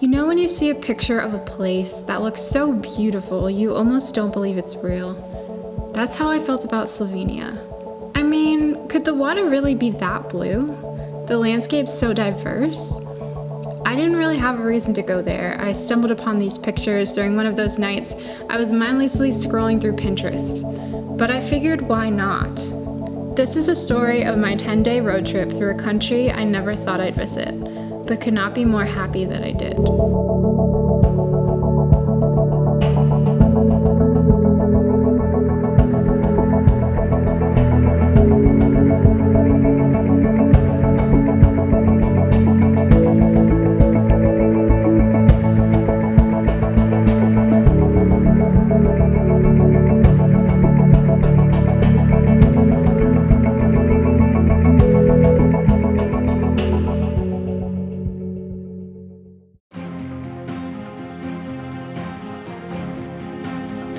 You know when you see a picture of a place that looks so beautiful, you almost don't believe it's real? That's how I felt about Slovenia. I mean, could the water really be that blue? The landscape's so diverse. I didn't really have a reason to go there. I stumbled upon these pictures during one of those nights I was mindlessly scrolling through Pinterest. But I figured, why not? This is a story of my 10-day road trip through a country I never thought I'd visit, but could not be more happy that I did.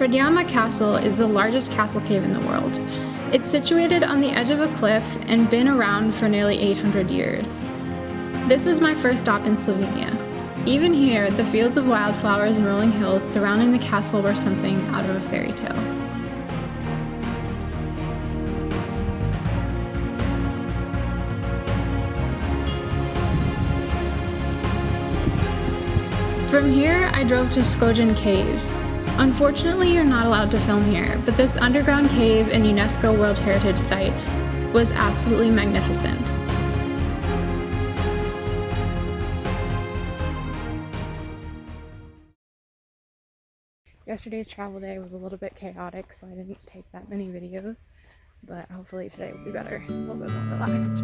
PREDJAMA Castle is the largest castle cave in the world. It's situated on the edge of a cliff and been around for nearly 800 years. This was my first stop in Slovenia. Even here, the fields of wildflowers and rolling hills surrounding the castle were something out of a fairy tale. From here, I drove to SKOCJAN caves. Unfortunately, you're not allowed to film here, but this underground cave and UNESCO World Heritage Site was absolutely magnificent. Yesterday's travel day was a little bit chaotic, so I didn't take that many videos, but hopefully today will be better, a little bit more relaxed.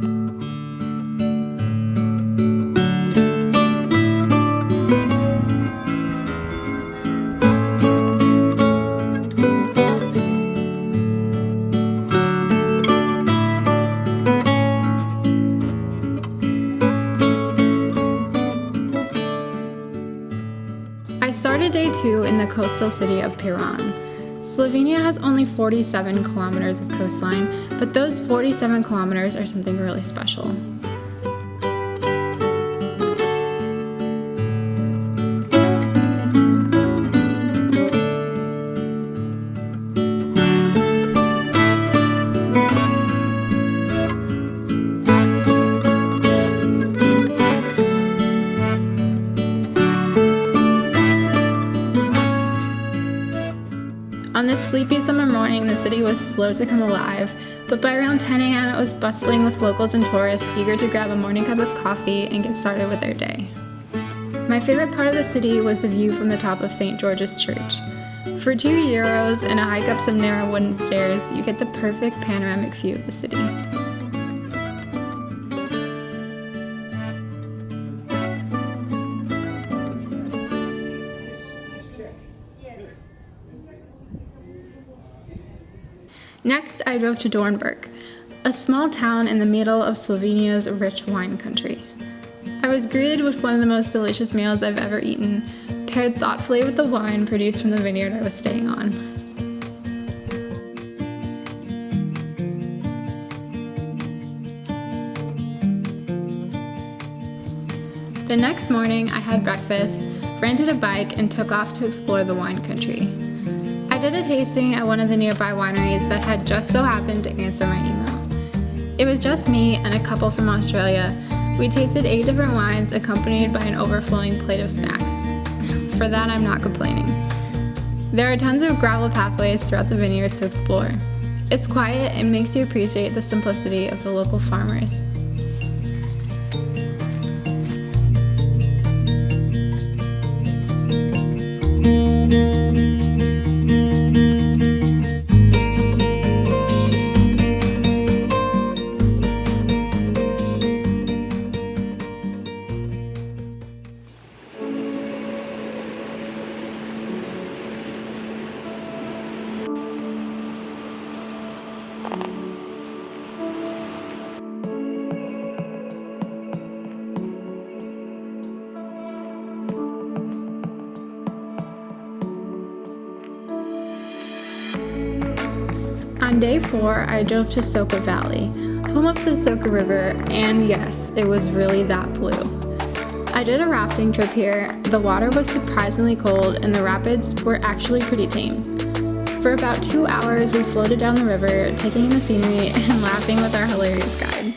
I started day 2 in the coastal city of Piran. Slovenia has only 47 kilometers of coastline, but those 47 kilometers are something really special. On this sleepy summer morning, the city was slow to come alive, but by around 10 a.m. it was bustling with locals and tourists eager to grab a morning cup of coffee and get started with their day. My favorite part of the city was the view from the top of St. George's Church. For €2 and a hike up some narrow wooden stairs, you get the perfect panoramic view of the city. Next, I drove to Dornberk, a small town in the middle of Slovenia's rich wine country. I was greeted with one of the most delicious meals I've ever eaten, paired thoughtfully with the wine produced from the vineyard I was staying on. The next morning, I had breakfast, rented a bike, and took off to explore the wine country. I did a tasting at one of the nearby wineries that had just so happened to answer my email. It was just me and a couple from Australia. We tasted 8 different wines accompanied by an overflowing plate of snacks. For that, I'm not complaining. There are tons of gravel pathways throughout the vineyards to explore. It's quiet and makes you appreciate the simplicity of the local farmers. On day 4, I drove to SOCA Valley, home of the SOCA River, and yes, it was really that blue. I did a rafting trip here. The water was surprisingly cold and the rapids were actually pretty tame. For about 2 hours, we floated down the river, taking in the scenery and laughing with our hilarious guide.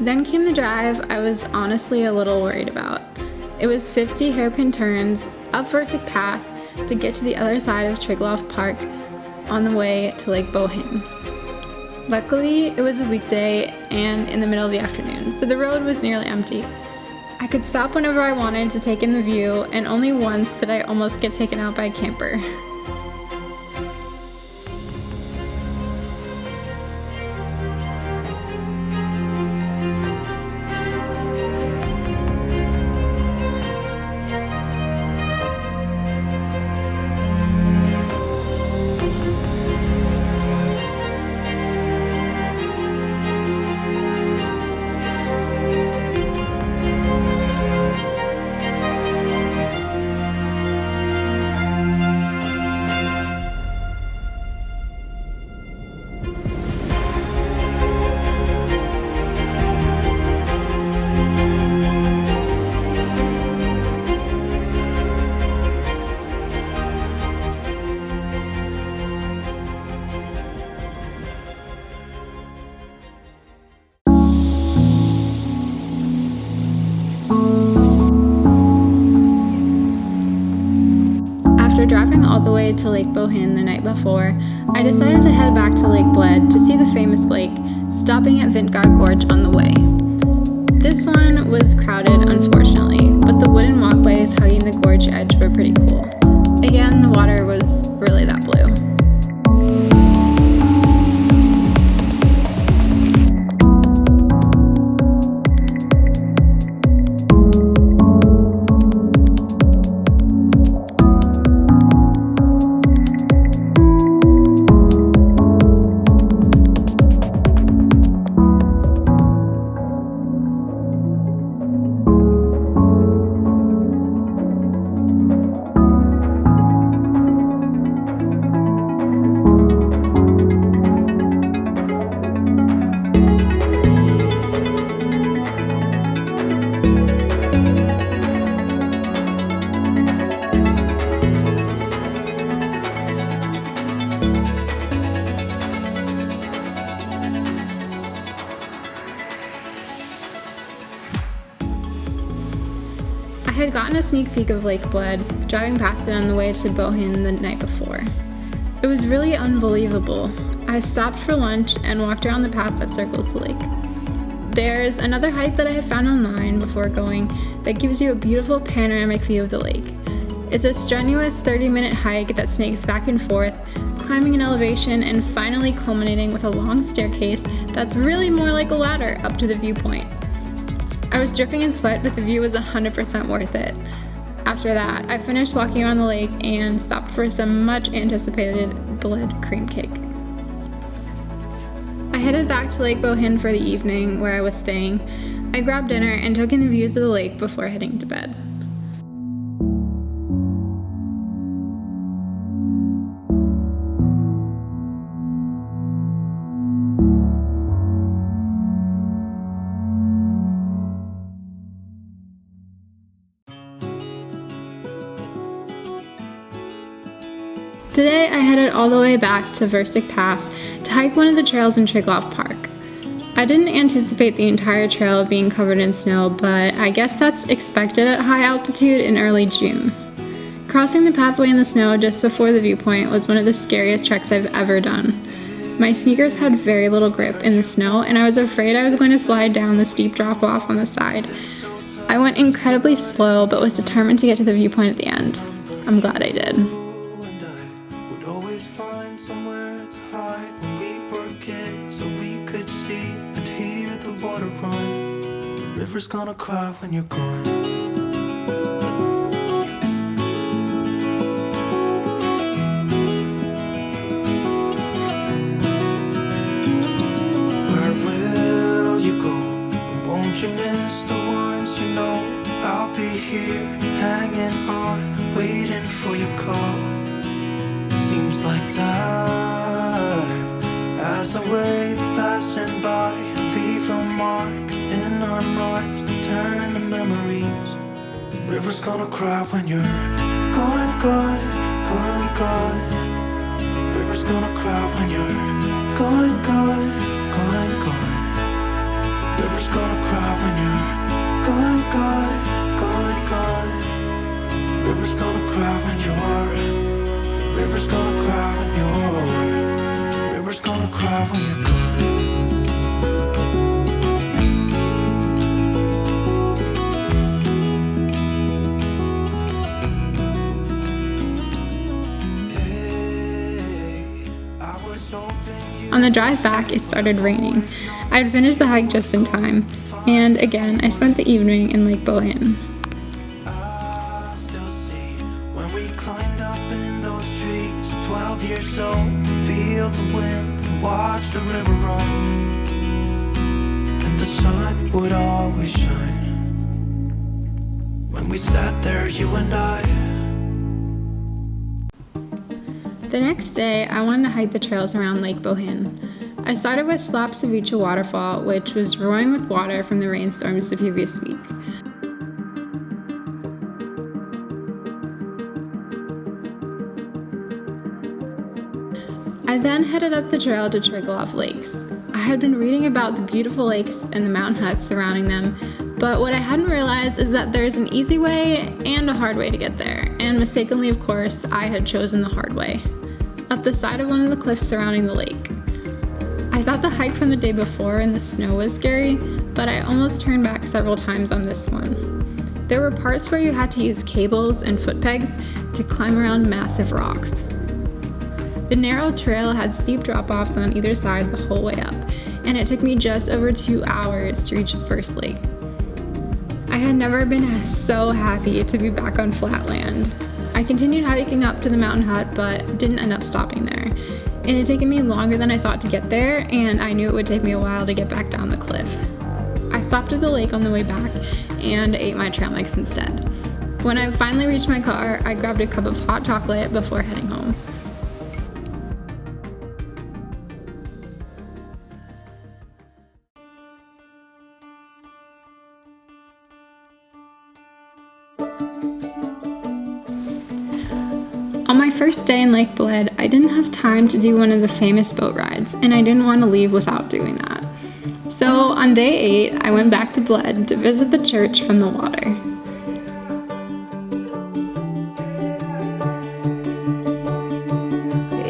Then came the drive I was honestly a little worried about. It was 50 hairpin turns up Versick Pass to get to the other side of Triglav Park on the way to Lake BOHINJ. Luckily, it was a weekday and in the middle of the afternoon, so the road was nearly empty. I could stop whenever I wanted to take in the view, and only once did I almost get taken out by a camper. After driving all the way to Lake BOHINJ the night before, I decided to head back to Lake Bled to see the famous lake, stopping at Vintgar Gorge on the way. This one was crowded, unfortunately, but the wooden walkways hugging the gorge edge were pretty cool. Again, the water was really that blue. I had gotten a sneak peek of Lake Bled, driving past it on the way to BOHINJ the night before. It was really unbelievable. I stopped for lunch and walked around the path that circles the lake. There's another hike that I had found online before going that gives you a beautiful panoramic view of the lake. It's a strenuous 30-minute hike that snakes back and forth, climbing an elevation and finally culminating with a long staircase that's really more like a ladder up to the viewpoint. I was dripping in sweat, but the view was 100% worth it. After that, I finished walking around the lake and stopped for some much anticipated Bled cream cake. I headed back to Lake BOHINJ for the evening where I was staying. I grabbed dinner and took in the views of the lake before heading to bed. Today I headed all the way back to Versick Pass to hike one of the trails in Triglav Park. I didn't anticipate the entire trail being covered in snow, but I guess that's expected at high altitude in early June. Crossing the pathway in the snow just before the viewpoint was one of the scariest treks I've ever done. My sneakers had very little grip in the snow, and I was afraid I was going to slide down the steep drop-off on the side. I went incredibly slow, but was determined to get to the viewpoint at the end. I'm glad I did. River's gonna cry when you're gone. Where will you go? Won't you miss the ones you know? I'll be here, hanging on, waiting for your call. Seems like time as a wave passing by, leave a mark in our marks to turn to memories. The river's gonna cry when you're gone, gone, gone, gone. The river's gonna cry when you're gone, gone, gone, gone. The river's gonna cry when you're gone, gone, gone, gone. The river's gonna cry when you're. The river's gonna cry when you're. The river's gonna cry when you're gone. On the drive back, it started raining. I had finished the hike just in time, and again, I spent the evening in Lake BOHINJ. I still see when we climbed up in those trees, 12 years old, to feel the wind and watch the river run. And the sun would always shine when we sat there, you and I. The next day, I wanted to hike the trails around Lake BOHINJ. I started with Slapsavica waterfall, which was roaring with water from the rainstorms the previous week. I then headed up the trail to Triglav Lakes. I had been reading about the beautiful lakes and the mountain huts surrounding them, but what I hadn't realized is that there's an easy way and a hard way to get there, and mistakenly, of course, I had chosen the hard way. Up the side of one of the cliffs surrounding the lake. I thought the hike from the day before in the snow was scary, but I almost turned back several times on this one. There were parts where you had to use cables and foot pegs to climb around massive rocks. The narrow trail had steep drop-offs on either side the whole way up, and it took me just over 2 hours to reach the first lake. I had never been so happy to be back on flat land. I continued hiking up to the mountain hut, but didn't end up stopping there. It had taken me longer than I thought to get there, and I knew it would take me a while to get back down the cliff. I stopped at the lake on the way back and ate my trail mix instead. When I finally reached my car, I grabbed a cup of hot chocolate before heading home. On my first day in Lake Bled, I didn't have time to do one of the famous boat rides, and I didn't want to leave without doing that. So on day 8, I went back to Bled to visit the church from the water.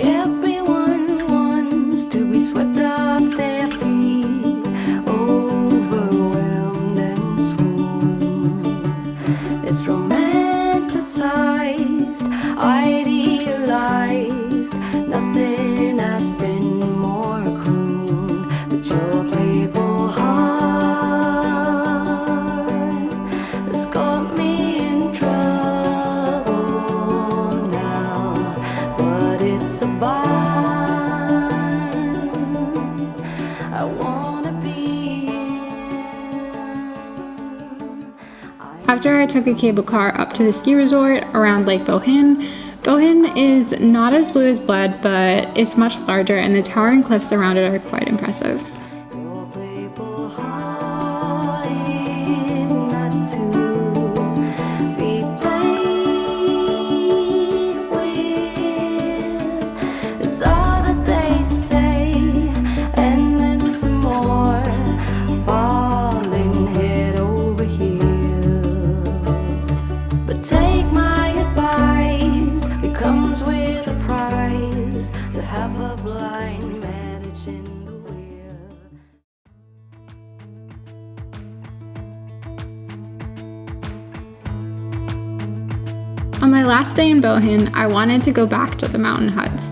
Everyone wants to be swept off their feet, overwhelmed and swooned. It's romanticized, idealized, nothing has been more crooned. But your playful heart has got me in trouble now, but it's a bind I wanna be in. After I took a cable car up to the ski resort around Lake BOHINJ, BOHINJ is not as blue as Bled, but it's much larger and the towering cliffs around it are quite impressive. Your playful heart is not to be played with. On my last day in Bohinj, I wanted to go back to the mountain huts.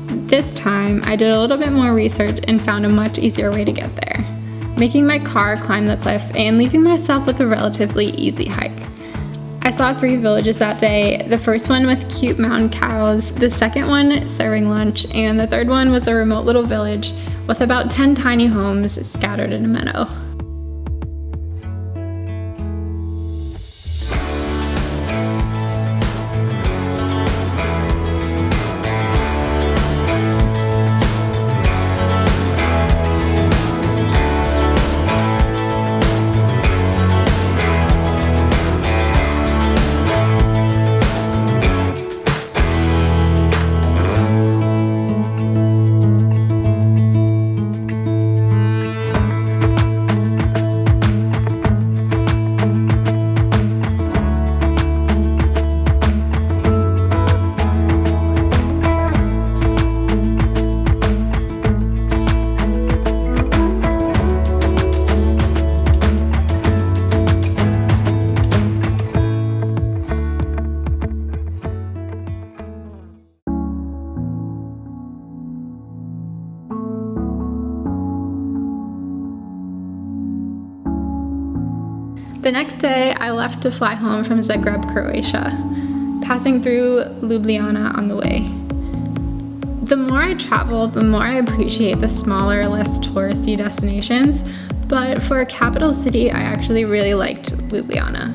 This time, I did a little bit more research and found a much easier way to get there, making my car climb the cliff and leaving myself with a relatively easy hike. I saw 3 villages that day, the first one with cute mountain cows, the second one serving lunch, and the third one was a remote little village with about 10 tiny homes scattered in a meadow. The next day, I left to fly home from Zagreb, Croatia, passing through Ljubljana on the way. The more I travel, the more I appreciate the smaller, less touristy destinations, but for a capital city, I actually really liked Ljubljana.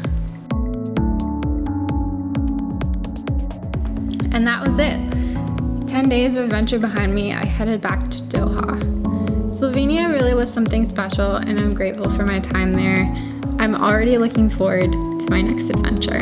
And that was it. 10 days of adventure behind me, I headed back to Doha. Slovenia really was something special, and I'm grateful for my time there. I'm already looking forward to my next adventure.